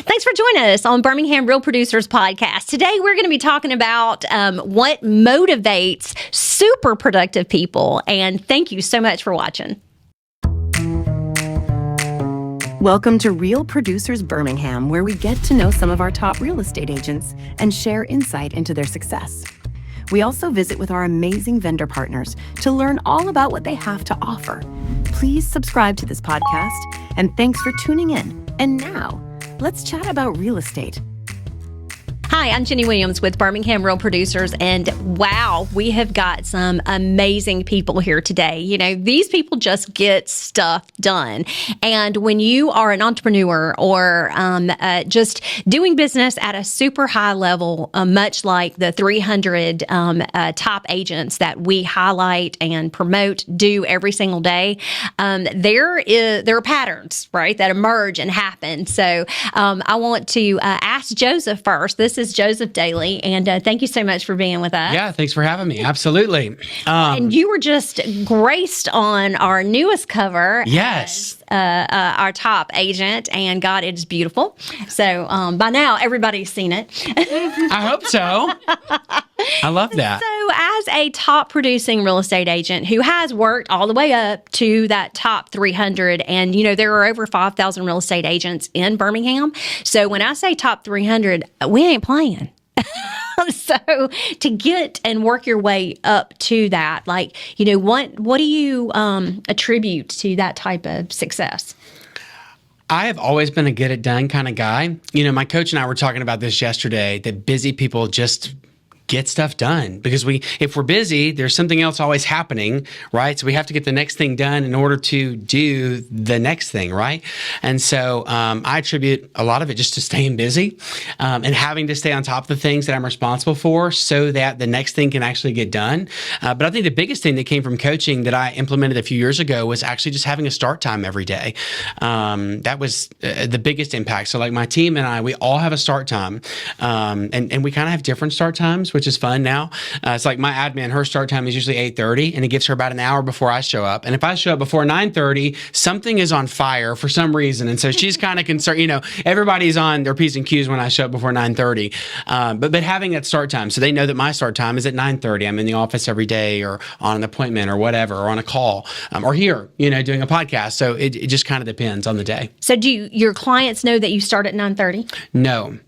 Thanks for joining us on Birmingham Real Producers Podcast. Today, we're going to be talking about what motivates super productive people. And thank you so much for watching. Welcome to Real Producers Birmingham, where we get to know some of our top real estate agents and share insight into their success. We also visit with our amazing vendor partners to learn all about what they have to offer. Please subscribe to this podcast, and thanks for tuning in. And now, let's chat about real estate. Hi, I'm Jenny Williams with Birmingham Real Producers, and wow, we have got some amazing people here today. You know, these people just get stuff done. And when you are an entrepreneur or just doing business at a super high level, much like the 300 top agents that we highlight and promote do every single day, there are patterns, right, that emerge and happen. So I want to ask Joseph first. This is Joseph Daley, and thank you so much for being with us. Yeah, thanks for having me. Absolutely. And you were just graced on our newest cover. Yes. As, our top agent, and God, it is beautiful. So by now, everybody's seen it. I hope so. I love that. So as a top producing real estate agent who has worked all the way up to that top 300, and you know, there are over 5,000 real estate agents in Birmingham. So when I say top 300, we ain't playing. So to get and work your way up to that, like, you know, what do you attribute to that type of success? I have always been a get it done kind of guy. You know, my coach and I were talking about this yesterday, that busy people just get stuff done, because if we're busy, there's something else always happening, right? So we have to get the next thing done in order to do the next thing, right? And so I attribute a lot of it just to staying busy and having to stay on top of the things that I'm responsible for so that the next thing can actually get done. But I think the biggest thing that came from coaching that I implemented a few years ago was actually just having a start time every day. That was the biggest impact. So like my team and I, we all have a start time, and we kind of have different start times, which is fun now. It's like my admin, her start time is usually 8:30, and it gives her about an hour before I show up. And if I show up before 9:30, something is on fire for some reason. And so she's kind of concerned, you know, everybody's on their P's and Q's when I show up before 9:30. But having that start time, so they know that my start time is at 9:30. I'm in the office every day or on an appointment or whatever, or on a call, or here, you know, doing a podcast. So it just kind of depends on the day. So do your clients know that you start at 9:30? No.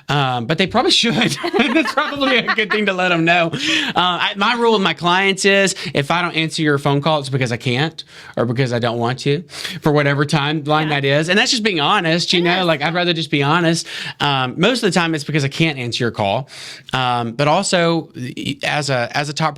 But they probably should. That's probably a good thing to let them know. My rule with my clients is if I don't answer your phone call, it's because I can't or because I don't want to, for whatever timeline that is. And that's just being honest, you know, like I'd rather just be honest. Most of the time it's because I can't answer your call. But also as a top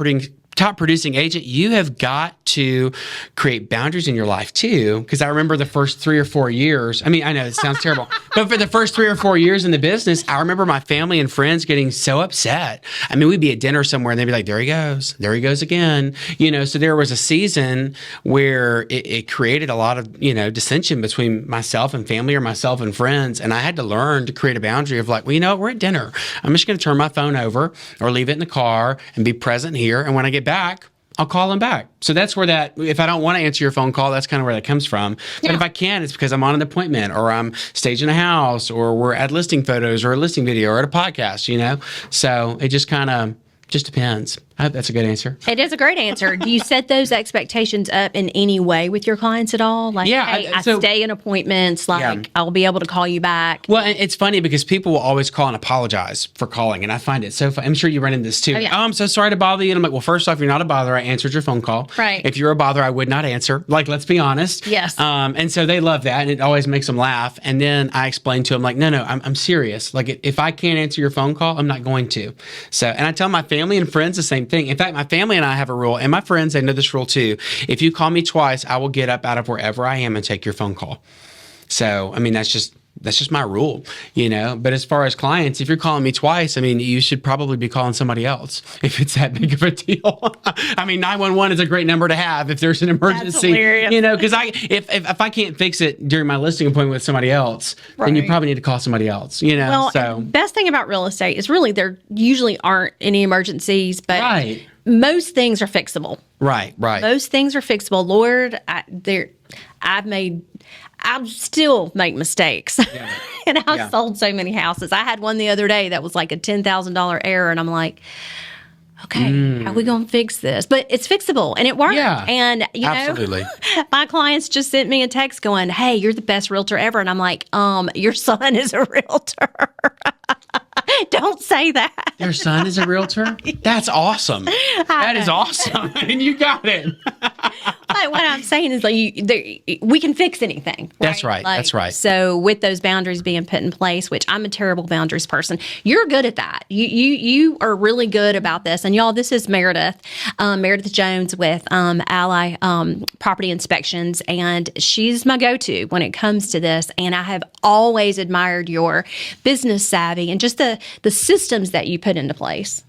producing agent, you have got to create boundaries in your life too. Because I remember the first 3 or 4 years. I mean, I know it sounds terrible, but for the first 3 or 4 years in the business, I remember my family and friends getting so upset. I mean, we'd be at dinner somewhere and they'd be like, there he goes again. You know, so there was a season where it created a lot of, you know, dissension between myself and family or myself and friends. And I had to learn to create a boundary of like, well, you know what, we're at dinner. I'm just going to turn my phone over or leave it in the car and be present here. And when I get back, I'll call them back. So that's where that, if I don't want to answer your phone call, that's kind of where that comes from. But if I can, it's because I'm on an appointment or I'm staging a house or we're at listing photos or a listing video or at a podcast, you know? So it just kind of just depends. I hope that's a good answer. It is a great answer. Do you set those expectations up in any way with your clients at all? Like, hey, I stay in appointments, like I'll be able to call you back. Well, it's funny because people will always call and apologize for calling. And I find it so fun. I'm sure you run into this too. Oh, I'm so sorry to bother you. And I'm like, well, first off, you're not a bother. I answered your phone call. Right. If you're a bother, I would not answer. Like, let's be honest. Yes. And so they love that. And it always makes them laugh. And then I explain to them like, no, I'm serious. Like if I can't answer your phone call, I'm not going to. So, and I tell my family and friends the same thing. In fact, my family and I have a rule, and my friends, they know this rule too. If you call me twice, I will get up out of wherever I am and take your phone call. So, I mean, that's just my rule, you know. But as far as clients, if you're calling me twice, I mean, you should probably be calling somebody else if it's that big of a deal. I mean, 911 is a great number to have if there's an emergency, you know, because if I can't fix it during my listing appointment with somebody else, then you probably need to call somebody else, you know. Well, so the best thing about real estate is really there usually aren't any emergencies, but most things are fixable. Right. Most things are fixable. Lord, I still make mistakes. Yeah. And I've Yeah. sold so many houses. I had one the other day that was like a $10,000 error. And I'm like, okay, how are we going to fix this? But it's fixable and it worked. Yeah. And, you Absolutely. know, my clients just sent me a text going, hey, you're the best realtor ever. And I'm like, your son is a realtor. Don't say that. Their son is a realtor? That's awesome. That is awesome. And you got it. But what I'm saying is, like, we can fix anything. That's right. Like, That's right. So with those boundaries being put in place, which I'm a terrible boundaries person, you're good at that. You are really good about this. And y'all, this is Meredith, Meredith Jones with Ally Property Inspections, and she's my go-to when it comes to this. And I have always admired your business savvy and just the systems that you put into place.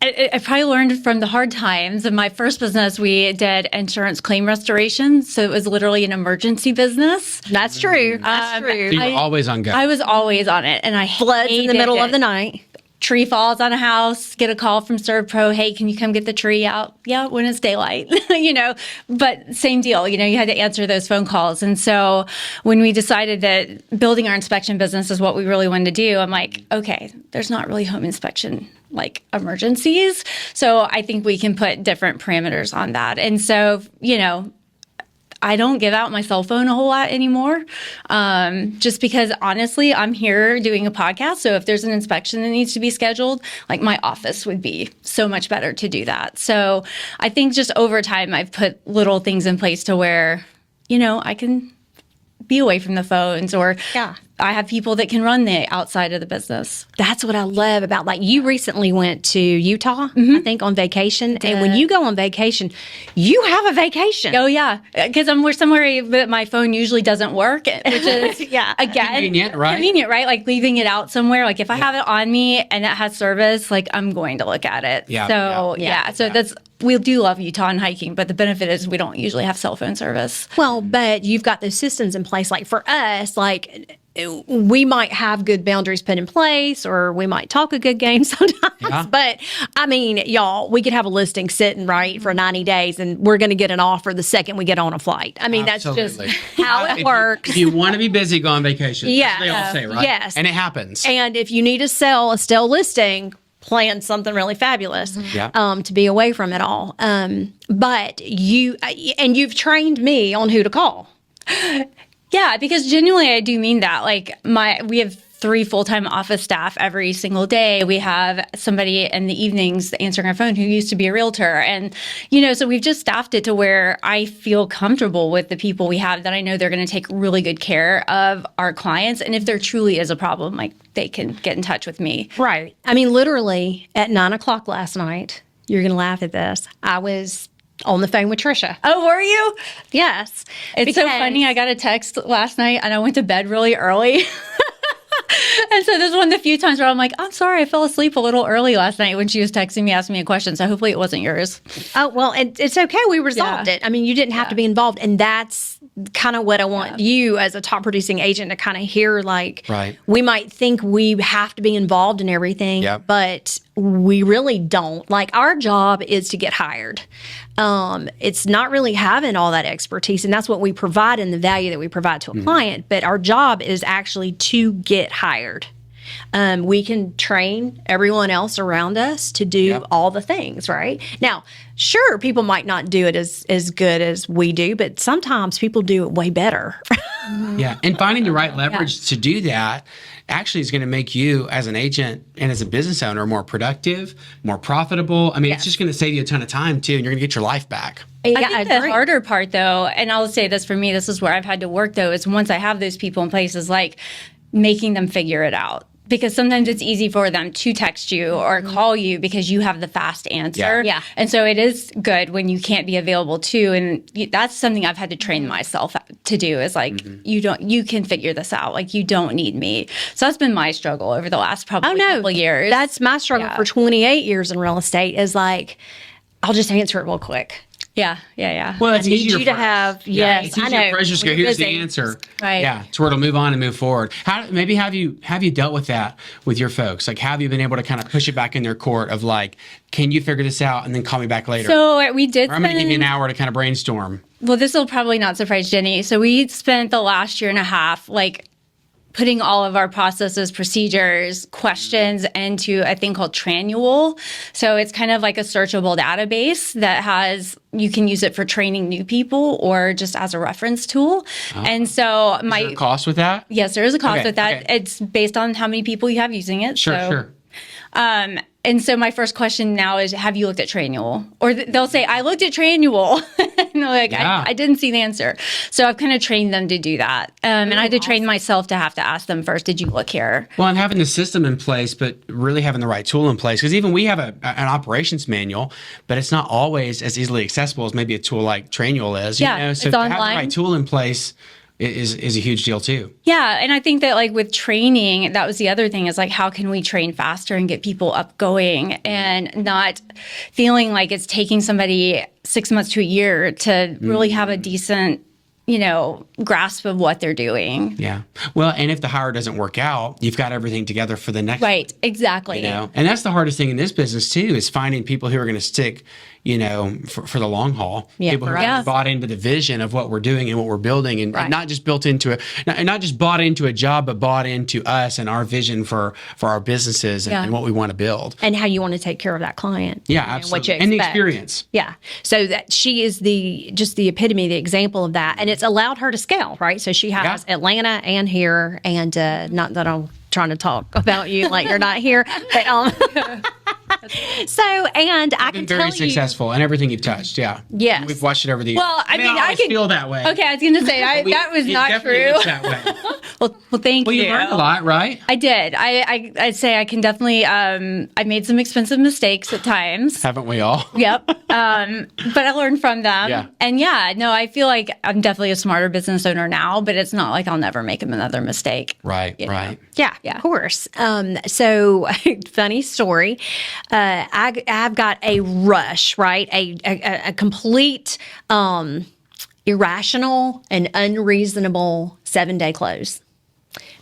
I probably learned from the hard times. In my first business, we did insurance claim restoration. So it was literally an emergency business. That's true. That's true. So you're always on go. I was always on it. And I Floods in the hated middle it. of the night. Tree falls on a house, get a call from ServPro, hey, can you come get the tree out? Yeah, when it's daylight, you know, but same deal, you know, you had to answer those phone calls. And so when we decided that building our inspection business is what we really wanted to do, I'm like, okay, there's not really home inspection like emergencies. So I think we can put different parameters on that. And so, you know, I don't give out my cell phone a whole lot anymore, just because honestly, I'm here doing a podcast. So if there's an inspection that needs to be scheduled, like my office would be so much better to do that. So I think just over time, I've put little things in place to where, you know, I can be away from the phones, or I have people that can run the outside of the business. That's what I love about, like, you recently went to Utah, I think, on vacation. And when you go on vacation, you have a vacation. Oh, yeah. Because I'm somewhere that my phone usually doesn't work, which is, again, Convenient, right? Convenient, right? Like leaving it out somewhere. Like if I have it on me and it has service, like I'm going to look at it. Yeah, So, yeah. So that's, we do love Utah and hiking, but the benefit is we don't usually have cell phone service. Well, but you've got those systems in place. Like for us, like, we might have good boundaries put in place, or we might talk a good game sometimes. Yeah. But I mean, y'all, we could have a listing sitting right for 90 days and we're going to get an offer the second we get on a flight. I mean, Absolutely. that's just how it works. If you want to be busy, go on vacation. Yeah. That's what they all say, right? Yes. And it happens. And if you need to sell a stale listing, plan something really fabulous Yeah. to be away from it all. But you've trained me on who to call. Yeah, because genuinely, I do mean that. Like we have 3 full-time office staff every single day. We have somebody in the evenings answering our phone who used to be a realtor. And, you know, so we've just staffed it to where I feel comfortable with the people we have, that I know they're going to take really good care of our clients. And if there truly is a problem, like they can get in touch with me. Right. I mean, literally at 9:00 last night, you're going to laugh at this, I was on the phone with Trisha. Oh, were you? Yes. It's so funny. I got a text last night and I went to bed really early. And so this is one of the few times where I'm like, I'm sorry, I fell asleep a little early last night when she was texting me, asking me a question. So hopefully it wasn't yours. Oh, well, it's okay. We resolved it. I mean, you didn't have to be involved. And that's kind of what I want you as a top producing agent to kind of hear. Like, Right. we might think we have to be involved in everything, Yep. but we really don't. Like, our job is to get hired. It's not really having all that expertise, and that's what we provide and the value that we provide to a client. But our job is actually to get hired. We can train everyone else around us to do all the things, right? Now, sure, people might not do it as good as we do, but sometimes people do it way better. Yeah. And finding the right leverage to do that actually is going to make you as an agent and as a business owner more productive, more profitable. I mean, it's just going to save you a ton of time too, and you're going to get your life back. I think the harder part, though, and I'll say this for me, this is where I've had to work, though, is once I have those people in place, is like making them figure it out. Because sometimes it's easy for them to text you or call you because you have the fast answer. Yeah. And so it is good when you can't be available too. And that's something I've had to train myself to do, is like, you can figure this out. Like, you don't need me. So that's been my struggle over the last probably couple years. That's my struggle for 28 years in real estate, is like, I'll just answer it real quick. Yeah. Well, it's need easier you to for us. have, Yeah, yes, it's I easier know. for us just to go, We're here's the busy. answer. Right. Yeah, to where it'll move on and move forward. Maybe have you dealt with that with your folks? Like, have you been able to kind of push it back in their court of like, can you figure this out and then call me back later? So we did. Or I'm going to give you an hour to kind of brainstorm. Well, this will probably not surprise Jenny. So we spent the last year and a half like putting all of our processes, procedures, questions into a thing called Tranual. So it's kind of like a searchable database that you can use it for training new people or just as a reference tool. And so Is there a cost with that? yes, there is a cost Okay, with that. okay. It's based on how many people you have using it. Sure. And so my first question now is, have you looked at Tranual? Or they'll say, I looked at Tranual. And they're like, Yeah. I didn't see the answer. So I've kind of trained them to do that. And I had to train myself to have to ask them first, did you look here? Well, and having the system in place, but really having the right tool in place. Because even we have an operations manual, but it's not always as easily accessible as maybe a tool like Tranual is. Yeah, You know? So it's to have the online. right tool in place is a huge deal too. Yeah. And I think that like with training, that was the other thing is like, how can we train faster and get people up going and not feeling like it's taking somebody 6 months to a year to really have a decent, grasp of what they're doing. Yeah. Well, and if the hire doesn't work out, you've got everything together for the next one. Right. Exactly. And that's the hardest thing in this business too, is finding people who are going to stick, for the long haul. Yeah, People who for are us. bought into the vision of what we're doing and what we're building, and not just not just bought into a job, but bought into us and our vision for our businesses and what we want to build. And how you want to take care of that client. Yeah, and absolutely. what you And the expect. experience. Yeah. So that she is just the epitome, the example of that. And it's allowed her to scale, right? So she has Yeah. Atlanta and here, and not that I'm trying to talk about you like you're not here, but and I can Been tell very you, successful in everything you've touched. Yeah. Yes. We've watched it over the years. Well, I mean, I always can feel that way. Okay, I was going to say that was It not definitely true. looks that way. Well, thank Well, you. you learned a lot, right? I did. I'd say I can definitely. I made some expensive mistakes at times. Haven't we all? Yep. But I learned from them. Yeah. And I feel like I'm definitely a smarter business owner now, but it's not like I'll never make another mistake. Right, right. Yeah, of course. So, funny story. I've got a rush, right? A complete irrational and unreasonable 7-day close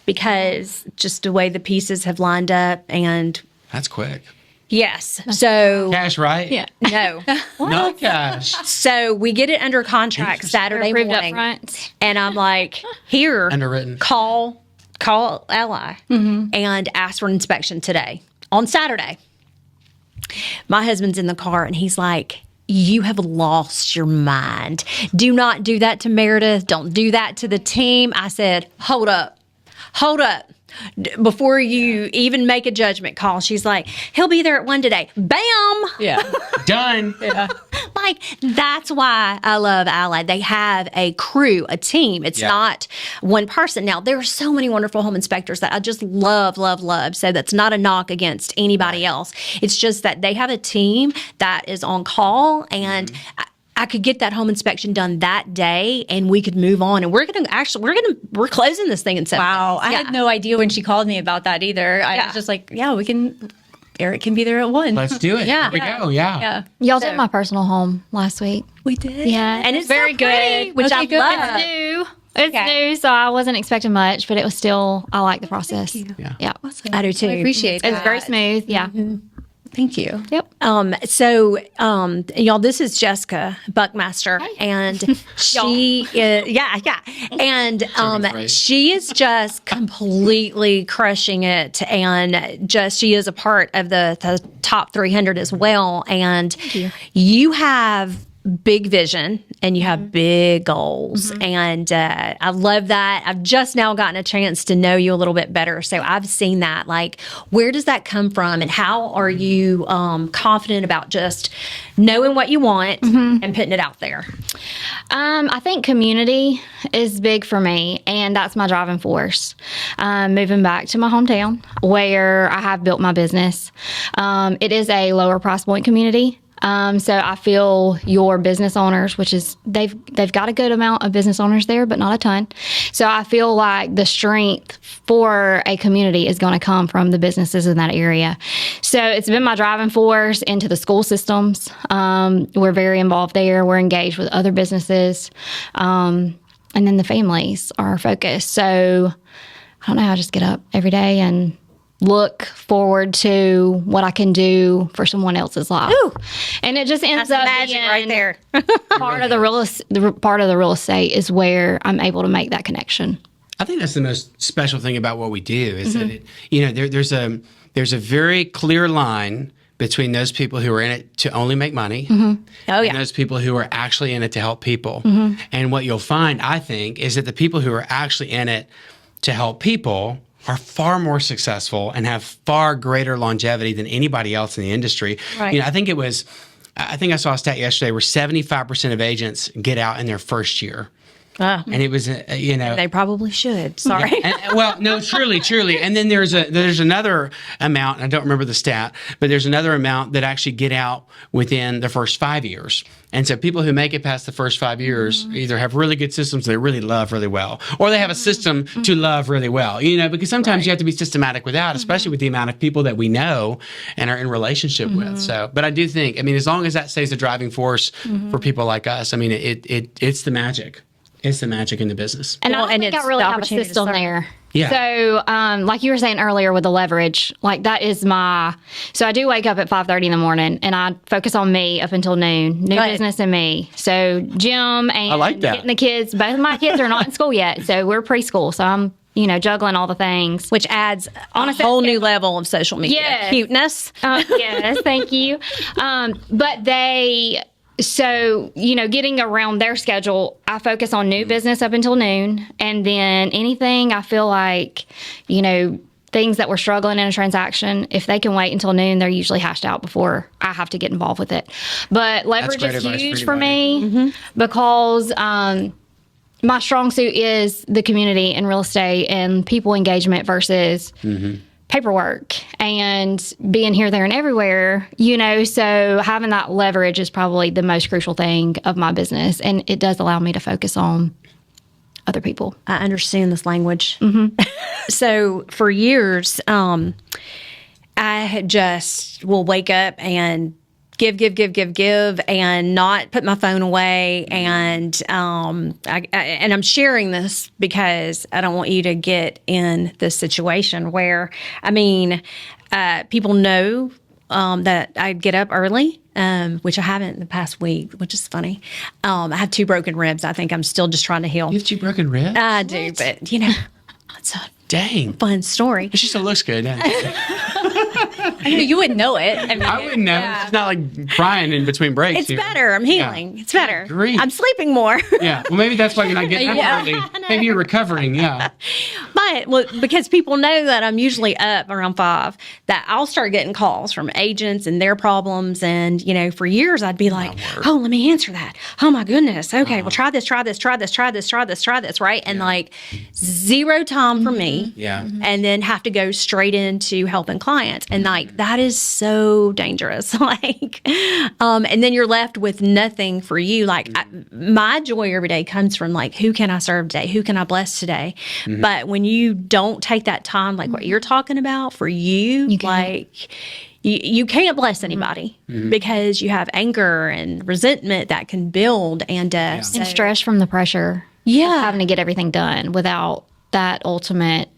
because just the way the pieces have lined up. And That's quick. yes, so Cash, right? Yeah. no. Not cash. So we get it under contract Saturday Approved up morning. front. And I'm like, here, Underwritten. call Ally and ask for an inspection today on Saturday. My husband's in the car and he's like, you have lost your mind. Do not do that to Meredith. Don't do that to the team. I said, hold up. Before you even make a judgment call, she's like, he'll be there at 1 today. Bam! Yeah. Done. Like, that's why I love Ally. They have a crew, a team. It's not one person. Now, there are so many wonderful home inspectors that I just love. So that's not a knock against anybody else. It's just that they have a team that is on call, and I could get that home inspection done that day and we could move on. And we're closing this thing in 7 Wow. days. I had no idea when she called me about that either. I was just like, Eric can be there at 1. Let's do it. Yeah. Here we go. Yeah. Yeah. Y'all did my personal home last week. We did. Yeah. And it's very so pretty, good. which I Okay, good. love. It's new. It's new, so I wasn't expecting much, but it was still, I like the process. Yeah. Yeah. I do too. I appreciate that. It's very smooth. Yeah. Thank you. Yep. Y'all, this is Jessica Buckmaster, and she is, and great. she is just completely crushing it, and she is a part of the top 300 as well. And you have big vision and you have big goals, and I love that. I've just now gotten a chance to know you a little bit better, so I've seen that. Like, where does that come from, and how are you confident about just knowing what you want and putting it out there? I think community is big for me, and that's my driving force. Moving back to my hometown where I have built my business, it is a lower price point community. So I feel your business owners, which is they've got a good amount of business owners there, but not a ton. So I feel like the strength for a community is going to come from the businesses in that area. So it's been my driving force into the school systems. We're very involved there. We're engaged with other businesses. And then the families are our focus. So I don't know, I just get up every day and look forward to what I can do for someone else's life. Ooh. And it just ends That's up magic being right there. part of the real estate is where I'm able to make that connection. I think that's the most special thing about what we do is that there's a very clear line between those people who are in it to only make money Oh, yeah. and those people who are actually in it to help people. And what you'll find, I think, is that the people who are actually in it to help people are far more successful and have far greater longevity than anybody else in the industry. Right. I think I saw a stat yesterday where 75% of agents get out in their first year. And it was, They probably should. Sorry. Well, no, truly. And then there's another amount, I don't remember the stat, but there's another amount that actually get out within the first 5 years. And so people who make it past the first 5 years either have really good systems they really love really well, or they have a system to love really well, because sometimes you have to be systematic without, especially with the amount of people that we know and are in relationship with. So, but I do think, as long as that stays the driving force for people like us, it's the magic. It's the magic in the business. And I don't think it's I really the have a opportunity to system serve. there. Yeah. So, like you were saying earlier with the leverage, like that is so I do wake up at 5:30 in the morning and I focus on me up until noon, new Right. business and me. So gym and I like that. getting the kids, both of my kids are not in school yet. So we're preschool. So I'm, juggling all the things. Which adds On a a whole new level of social media. Yes. Cuteness. Yes, thank you. But getting around their schedule, I focus on new business up until noon. And then anything I feel like, things that we're struggling in a transaction, if they can wait until noon, they're usually hashed out before I have to get involved with it. But leverage great is advice for huge for anybody. me because my strong suit is the community and real estate and people engagement versus paperwork and being here, there, and everywhere, so having that leverage is probably the most crucial thing of my business. And it does allow me to focus on other people. I understand this language. So for years, I had just will wake up and give, and not put my phone away. And I'm sharing this because I don't want you to get in this situation where, people know that I get up early, which I haven't in the past week, which is funny. I have 2 broken ribs. I think I'm still just trying to heal. You have 2 broken ribs? I do, but it's a Dang. fun story. She still looks good. doesn't she? You wouldn't know it. I wouldn't know. It's not like crying in between breaks. It's here. better. I'm healing. It's better. Grief. I'm sleeping more. Yeah. Well, maybe that's why you're not getting up Yeah. early. Maybe you're recovering. Yeah. But because people know that I'm usually up around 5, that I'll start getting calls from agents and their problems. And, for years I'd be like, oh, let me answer that. Oh my goodness. Okay. Well, try this. Right. And like 0 time for me. Yeah. And then have to go straight into helping clients. And like, that is so dangerous. And then you're left with nothing for you. My joy every day comes from who can I serve today? Who can I bless today? But when you don't take that time, like what you're talking about for you you can't bless anybody because you have anger and resentment that can build and And stress from the pressure of having to get everything done without that ultimate,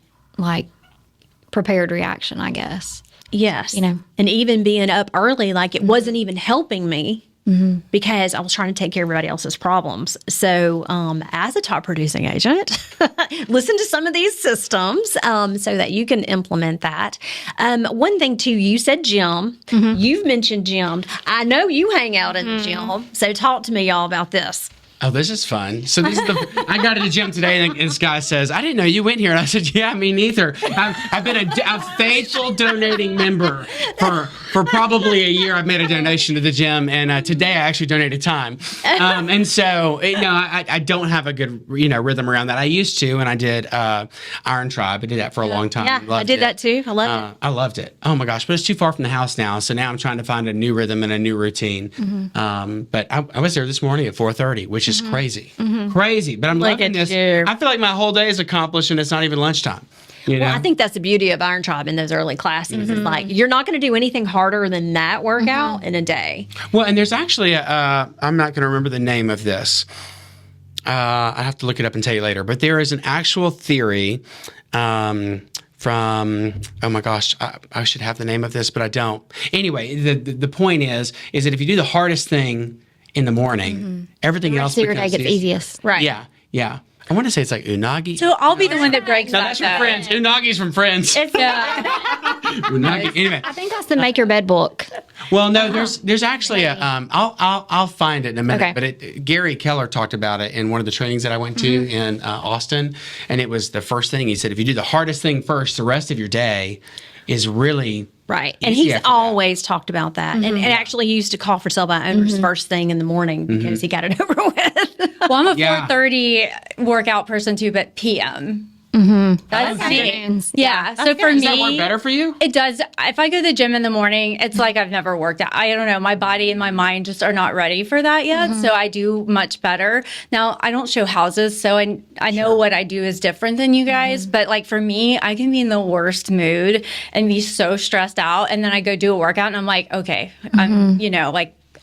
prepared reaction, I guess. Yes. And even being up early, it wasn't even helping me because I was trying to take care of everybody else's problems. So as a top producing agent, listen to some of these systems so that you can implement that. One thing, too, you said gym. You've mentioned gym. I know you hang out in the gym. So talk to me, y'all, about this. Oh, this is fun. So this is I got to the gym today, and this guy says, "I didn't know you went here." And I said, "Yeah, me neither. I've been a faithful donating member for probably a year. I've made a donation to the gym, and today I actually donated time. And so, I don't have a good rhythm around that. I used to, and I did Iron Tribe. I did that for a long time. Yeah, I did that too. I loved it. I loved it. Oh my gosh, but it's too far from the house now. So now I'm trying to find a new rhythm and a new routine. But I was there this morning at 4:30, which is crazy. Crazy. But I'm Look loving at this. you. I feel like my whole day is accomplished and it's not even lunchtime. You know? Well, I think that's the beauty of Iron Tribe in those early classes. Is like you're not going to do anything harder than that workout in a day. Well, and there's actually I'm not going to remember the name of this. I have to look it up and tell you later. But there is an actual theory from, oh my gosh, I should have the name of this, but I don't. Anyway, the point is that if you do the hardest thing in the morning, everything else your day becomes gets easiest. Right. Yeah. I want to say it's like unagi. So I'll be the one that breaks No, that. that's from Friends. Unagi's from Friends. Unagi. Anyway, I think that's the Make Your Bed book. well, no, there's actually a I'll find it in a minute. Okay. But Gary Keller talked about it in one of the trainings that I went to in Austin, and it was the first thing he said. If you do the hardest thing first, the rest of your day is really Right. And easy he's after that. always talked about that. And actually, he used to call for sale by owners first thing in the morning because he got it over with. Well, I'm a Yeah. 4:30 workout person too, but PM. That's me. Afternoons. Yeah. So for Does me, that work better for you? it does. If I go to the gym in the morning, it's like I've never worked out. I don't know. My body and my mind just are not ready for that yet. So I do much better. Now, I don't show houses, so I know what I do is different than you guys. But like for me, I can be in the worst mood and be so stressed out. And then I go do a workout and I'm like, okay, I'm,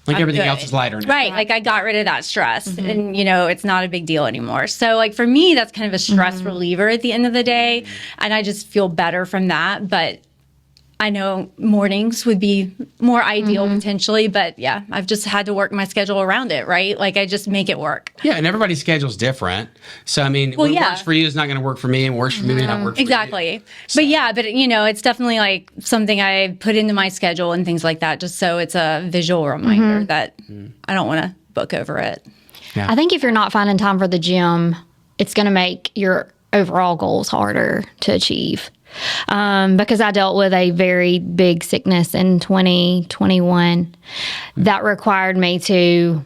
Like I'm everything good. else is lighter now. Right. Like I got rid of that stress and, it's not a big deal anymore. So like for me, that's kind of a stress reliever at the end of the day. And I just feel better from that. But I know mornings would be more ideal potentially. But yeah, I've just had to work my schedule around it. Right. Like I just make it work. Yeah, and everybody's schedule's different. So I mean, what yeah. works for you is not going to work for me, and what works for me may not work for you. Exactly. But yeah, but it's definitely like something I put into my schedule and things like that, just so it's a visual reminder that I don't want to book over it. I think if you're not finding time for the gym, it's going to make your overall goals harder to achieve. Because I dealt with a very big sickness in 2021 that required me to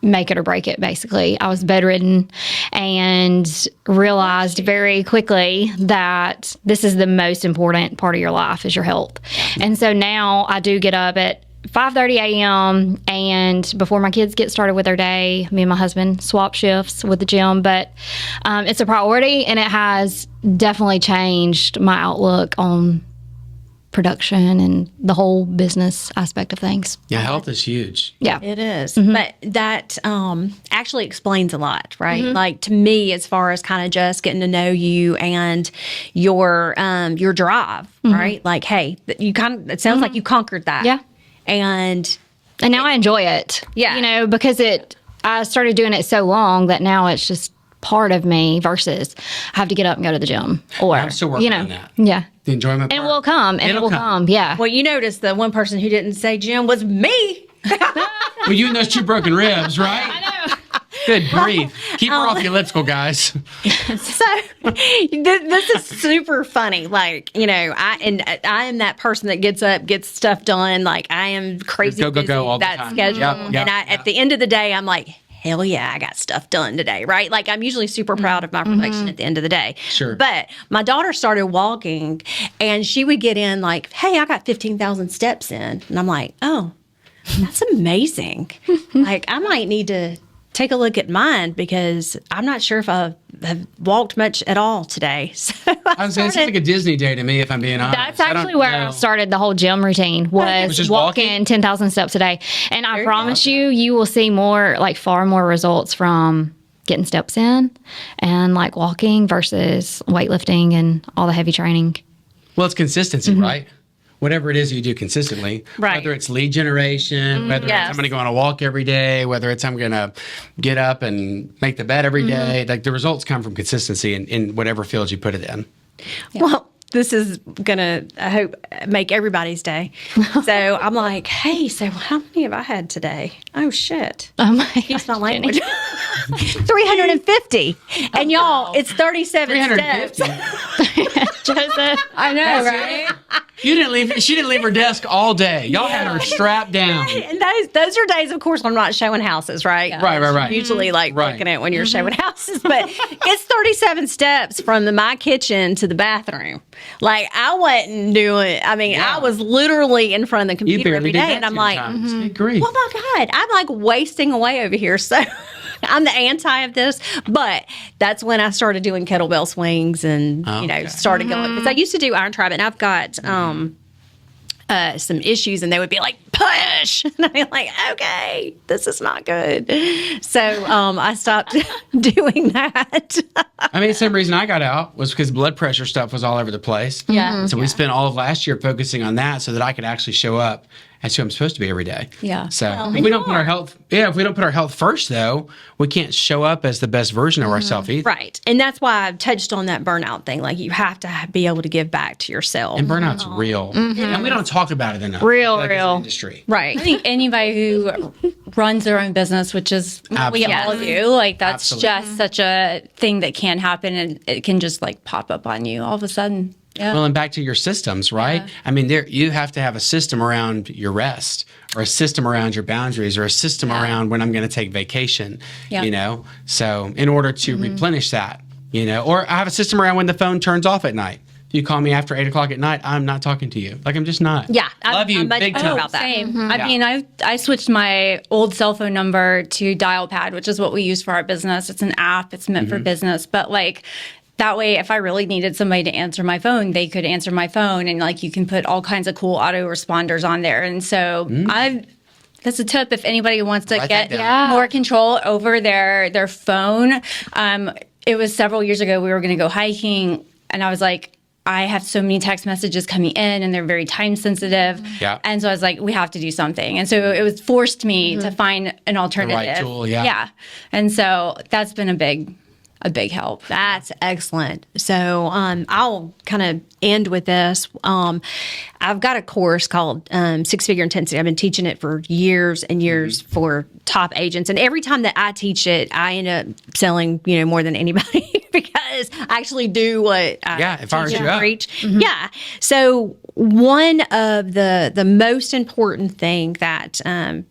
make it or break it, basically. I was bedridden and realized very quickly that this is the most important part of your life is your health. And so now I do get up at 5:30 a.m. and before my kids get started with their day, me and my husband swap shifts with the gym. But it's a priority, and it has definitely changed my outlook on production and the whole business aspect of things. Yeah, health is huge. Yeah. It is. But that actually explains a lot, right? Like to me, as far as kind of just getting to know you and your drive, right? Like, hey, it sounds like you conquered that. Yeah. And now I enjoy it. Yeah. Because I started doing it so long that now it's just part of me versus I have to get up and go to the gym. Or I'm still working on that. Yeah. The enjoyment And it part. will come. And It'll it will come. Yeah. well, you noticed the one person who didn't say gym was me. Well, you and those 2 broken ribs, right? I know. Good grief. Keep her off the elliptical, guys. So this is super funny. Like, I am that person that gets up, gets stuff done. Like I am crazy Go busy, all the that time. schedule. Yep, And at the end of the day, I'm like, hell yeah, I got stuff done today, right? Like I'm usually super proud of my production at the end of the day. Sure. But my daughter started walking and she would get in like, hey, I got 15,000 steps in. And I'm like, oh, that's amazing. Like I might need to take a look at mine because I'm not sure if I have walked much at all today. So I was saying, it's like a Disney day to me, if I'm being honest. That's actually where I started the whole gym routine was just walking walking? 10,000 steps a day. And I promise you will see far more results from getting steps in and like walking versus weightlifting and all the heavy training. Well, it's consistency, right? Whatever it is you do consistently, Right. whether it's lead generation, whether it's I'm going to go on a walk every day, whether it's I'm going to get up and make the bed every day, like the results come from consistency in whatever field you put it in. Well, this is gonna, I hope, make everybody's day. So I'm like, hey, so how many have I had today? Oh shit. Oh my Excuse my language. 350. And y'all, it's 37 steps. 350. Joseph. I know, right? She didn't leave her desk all day. Y'all had her strapped down. And those are days, of course, I'm not showing houses, right? Right. Usually like Right. looking at when you're showing houses, but it's 37 steps from my kitchen to the bathroom. Like I wasn't doing, I was literally in front of the You computer barely every did day that and I'm 10 like, times. Good grief. oh my God, I'm like wasting away over here. So I'm the anti of this, but that's when I started doing kettlebell swings and, started going. Because I used to do iron trap, and I've got some issues, and they would be like, push. And I'd be like, okay, this is not good. So I stopped doing that. I mean, the same reason I got out was because blood pressure stuff was all over the place. Yeah. So we spent all of last year focusing on that so that I could actually show up as who I'm supposed to be every day. Yeah. So if we don't put our health first, though, we can't show up as the best version of ourselves either. Right. And that's why I've touched on that burnout thing. Like, you have to be able to give back to yourself. And burnout's real. And we don't talk about it enough. Real. As an industry. Right. I think anybody who runs their own business, which is what we all do, like that's just such a thing that can happen, and it can just like pop up on you all of a sudden. Yeah. Well, and back to your systems, right? Yeah. I mean, you have to have a system around your rest, or a system around your boundaries, or a system around when I'm going to take vacation, So in order to replenish that, or I have a system around when the phone turns off at night. If you call me after 8 o'clock at night, I'm not talking to you. Like, I'm just not. Yeah. Love you, I'm big time. about that. Same. I mean, I switched my old cell phone number to Dial Pad, which is what we use for our business. It's an app. It's meant for business. But like, that way, if I really needed somebody to answer my phone, they could answer my phone. And like, you can put all kinds of cool autoresponders on there. And so that's a tip if anybody wants to get more control over their phone. It was several years ago, we were going to go hiking, and I was like, I have so many text messages coming in, and they're very time sensitive. Yeah. And so I was like, we have to do something. And so it was forced me to find an alternative. The right tool, yeah. And so that's been a big help. That's excellent. So I'll kind of end with this. I've got a course called Six Figure Intensity. I've been teaching it for years and years for top agents. And every time that I teach it, I end up selling, more than anybody because I actually do what I it fires you up. preach. Yeah. So one of the most important thing that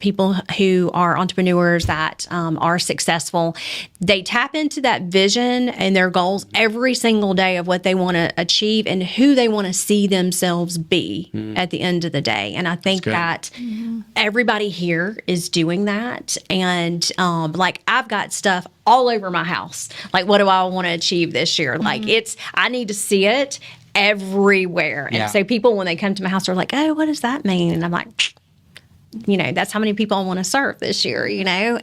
people who are entrepreneurs that are successful, they tap into that vision and their goals every single day of what they want to achieve and who they want to see themselves be at the end of the day. And I think that everybody here is doing that. And like, I've got stuff all over my house. Like, what do I want to achieve this year? Like, I need to see it everywhere. And so people, when they come to my house, are like, oh, what does that mean? And I'm like, that's how many people I want to serve this year,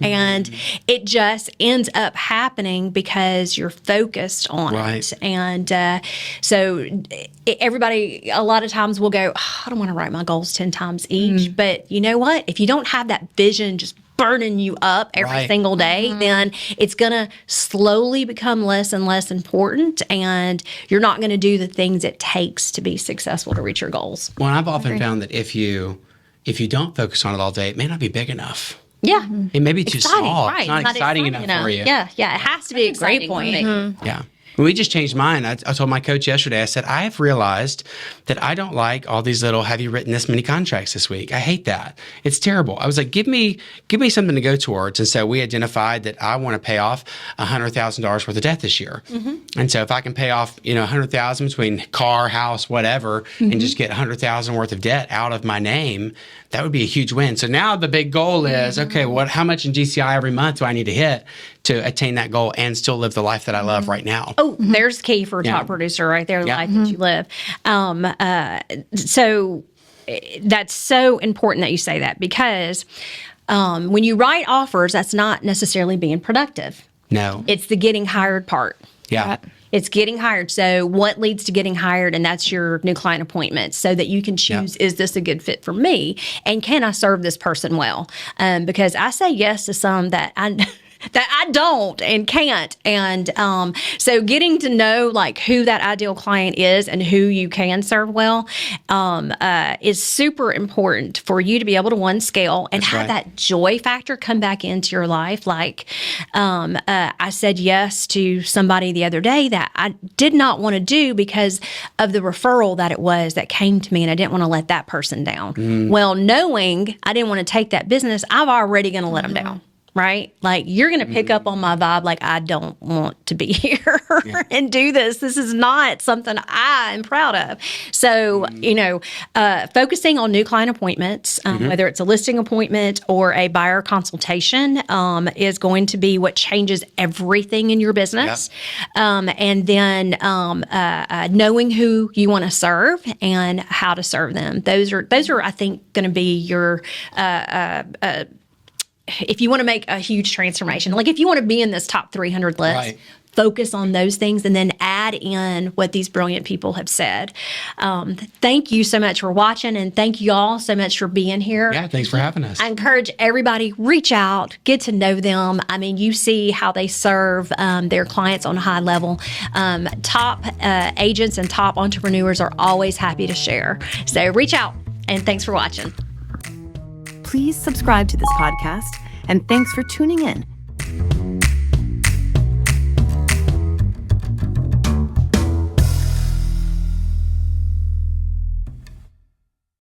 and it just ends up happening because you're focused on it. And so everybody, a lot of times will go, oh, I don't want to write my goals 10 times each. But you know what? If you don't have that vision just burning you up every single day, then it's going to slowly become less and less important, and you're not going to do the things it takes to be successful to reach your goals. Well, I've often found that if you don't focus on it all day, it may not be big enough. Yeah. It may be too small. Right. It's not exciting enough for you. Yeah. It has to be a great point. Yeah. We just changed mine. I told my coach yesterday, I said, I have realized that I don't like all these little, have you written this many contracts this week? I hate that. It's terrible. I was like, give me something to go towards. And so we identified that I want to pay off $100,000 worth of debt this year. And so if I can pay off, $100,000 between car, house, whatever, and just get $100,000 worth of debt out of my name, that would be a huge win. So now the big goal is, okay, how much in GCI every month do I need to hit to attain that goal and still live the life that I love right now? Oh, there's key for a top producer right there, the life that you live. So that's so important that you say that, because when you write offers, that's not necessarily being productive. No. It's the getting hired part. Yeah. It's getting hired. So what leads to getting hired? And that's your new client appointment, so that you can choose, is this a good fit for me? And can I serve this person well? Because I say yes to some that I don't and can't. And so getting to know like who that ideal client is and who you can serve well is super important for you to be able to scale and have that joy factor come back into your life. Like I said yes to somebody the other day that I did not want to do because of the referral that it was that came to me, and I didn't want to let that person down. Well, knowing I didn't want to take that business, I'm already going to let them down. right? Like you're going to pick up on my vibe. Like I don't want to be here and do this. This is not something I am proud of. So, focusing on new client appointments, whether it's a listing appointment or a buyer consultation, is going to be what changes everything in your business. And then knowing who you want to serve and how to serve them. Those are I think, going to be your if you want to make a huge transformation, like if you want to be in this top 300 list, focus on those things and then add in what these brilliant people have said. Thank you so much for watching, and thank you all so much for being here. Yeah, thanks for having us. I encourage everybody, reach out, get to know them. I mean, you see how they serve their clients on a high level. Top agents and top entrepreneurs are always happy to share. So reach out, and thanks for watching. Please subscribe to this podcast, and thanks for tuning in